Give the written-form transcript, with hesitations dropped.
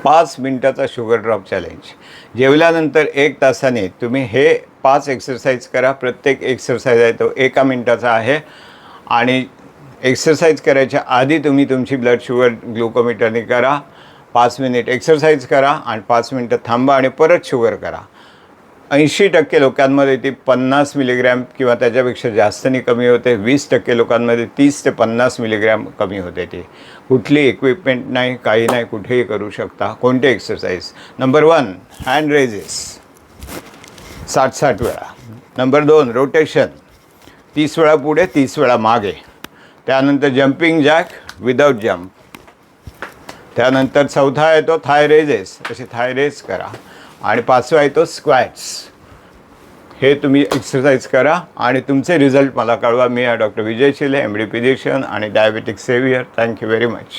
5 मिनटाचा sugar drop challenge. जेवल्यानंतर 1 तासाने तुम्ही हे 5 एक्सरसाइज करा. प्रत्येक एक्सरसाइज आहे तो 1 मिनटाचा आहे आणि एक्सरसाइज करायच्या आधी तुम्ही तुमची ब्लड शुगर ग्लुकोमीटरने करा. 5 मिनिट एक्सरसाइज करा आणि 5 मिनटं थांबा आणि परत शुगर करा. 80% लोकांमध्ये ती 50 मिलीग्रॅम किंवा त्याच्यापेक्षा जास्तनी कमी होते. 20% लोकांमध्ये 30 ते 50 मिलीग्रॅम कमी होते. ती कुठली इक्विपमेंट नाही, काही नाही, कुठेही करू शकता. कोणते एक्सरसाइज? नंबर 1 हँड रेजेस 60-60 वेळा. नंबर 2 रोटेशन 30 वेळा पुढे 30 वेळा मागे. त्यानंतर जम्पिंग जॅक विदाउट जम्प. त्यानंतर चौथा येतो थाय रेजेस, असे थाय रेस करा. आणि 5वा येतो स्क्वॅट्स. हे तुम्ही एक्सरसाइज करा आणि तुमचे रिझल्ट मला कळवा. मी आहे doctor Vijay Shile, MD physician आणि diabetic saviour. Thank you very much.